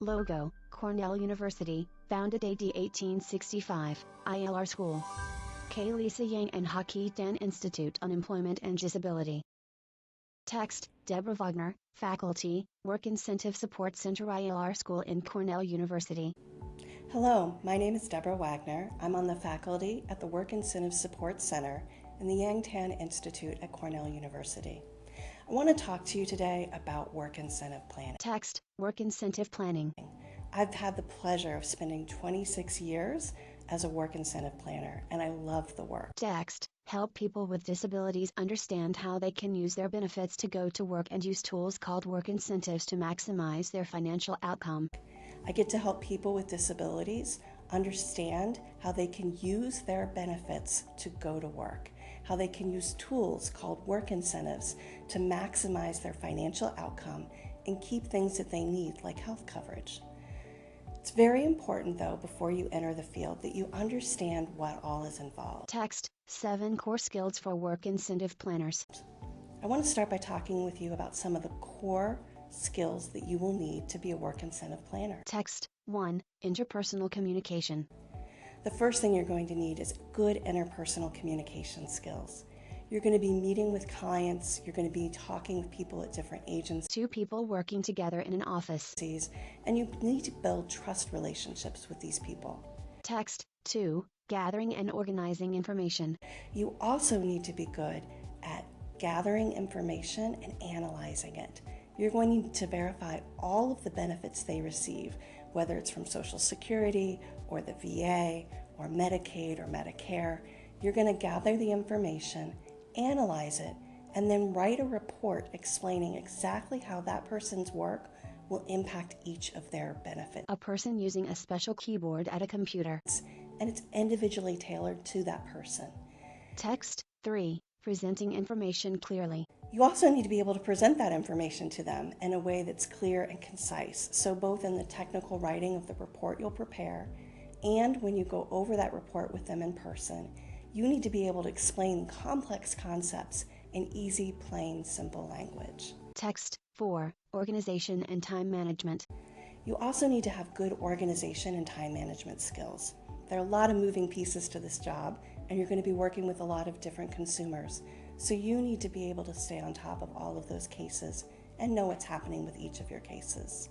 Logo, Cornell University, founded AD 1865, ILR School. K. Lisa Yang and Hockey Dan Institute on Employment and Disability. Text, Deborah Wagner, Faculty, Work Incentive Support Center ILR School in Cornell University. Hello, my name is Deborah Wagner. I'm on the faculty at the Work Incentive Support Center in the Yang Dan Institute at Cornell University. I want to talk to you today about work incentive planning. Text, Work Incentive Planning. I've had the pleasure of spending 26 years as a work incentive planner, and I love the work. Text, help people with disabilities understand how they can use their benefits to go to work and use tools called work incentives to maximize their financial outcome. I get to help people with disabilities understand how they can use their benefits to go to work, how they can use tools called work incentives to maximize their financial outcome and keep things that they need, like health coverage. It's very important, though, before you enter the field, that you understand what all is involved. Text, 7 core skills for work incentive planners. I want to start by talking with you about some of the core skills that you will need to be a work incentive planner. Text, 1, interpersonal communication. The first thing you're going to need is good interpersonal communication skills. You're going to be meeting with clients, you're going to be talking with people at different agencies. 2 people working together in an office. And you need to build trust relationships with these people. Text, 2, gathering and organizing information. You also need to be good at gathering information and analyzing it. You're going to need to verify all of the benefits they receive, whether it's from Social Security or the VA or Medicaid or Medicare. You're going to gather the information, analyze it, and then write a report explaining exactly how that person's work will impact each of their benefits. A person using a special keyboard at a computer. And it's individually tailored to that person. Text, 3, presenting information clearly. You also need to be able to present that information to them in a way that's clear and concise. So both in the technical writing of the report you'll prepare and when you go over that report with them in person, you need to be able to explain complex concepts in easy, plain, simple language. Text, 4, organization and time management. You also need to have good organization and time management skills. There are a lot of moving pieces to this job, and you're going to be working with a lot of different consumers. So you need to be able to stay on top of all of those cases and know what's happening with each of your cases.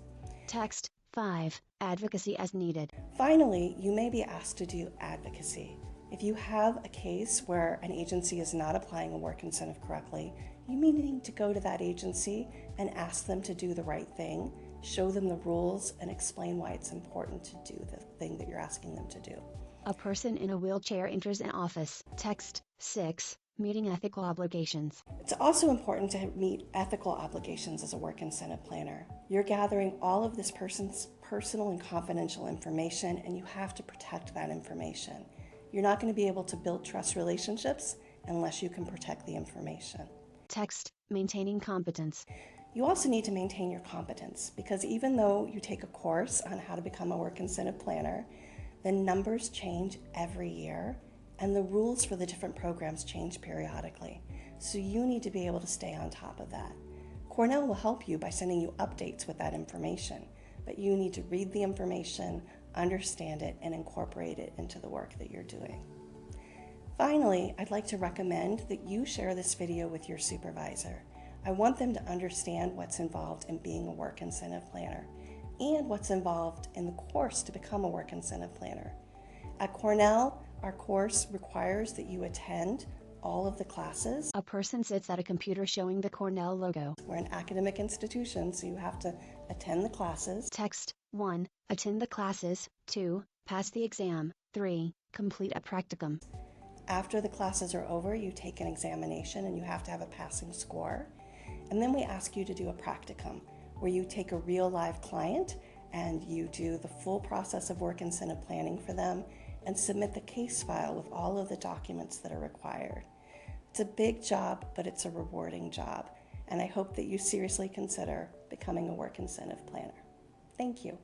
Text, 5, advocacy as needed. Finally, you may be asked to do advocacy. If you have a case where an agency is not applying a work incentive correctly, you may need to go to that agency and ask them to do the right thing, show them the rules, and explain why it's important to do the thing that you're asking them to do. A person in a wheelchair enters an office. Text, 6, meeting ethical obligations. It's also important to meet ethical obligations as a work incentive planner. You're gathering all of this person's personal and confidential information, and you have to protect that information. You're not going to be able to build trust relationships unless you can protect the information. Text, maintaining competence. You also need to maintain your competence, because even though you take a course on how to become a work incentive planner, the numbers change every year and the rules for the different programs change periodically. So you need to be able to stay on top of that. Cornell will help you by sending you updates with that information, but you need to read the information, understand it, and incorporate it into the work that you're doing. Finally, I'd like to recommend that you share this video with your supervisor. I want them to understand what's involved in being a work incentive planner and what's involved in the course to become a work incentive planner. At Cornell, our course requires that you attend all of the classes. A person sits at a computer showing the Cornell logo. We're an academic institution, so you have to attend the classes. Text, 1, attend the classes. 2, pass the exam. 3, complete a practicum. After the classes are over, you take an examination and you have to have a passing score. And then we ask you to do a practicum, where you take a real live client and you do the full process of work incentive planning for them and submit the case file with all of the documents that are required. It's a big job, but it's a rewarding job. And I hope that you seriously consider becoming a work incentive planner. Thank you.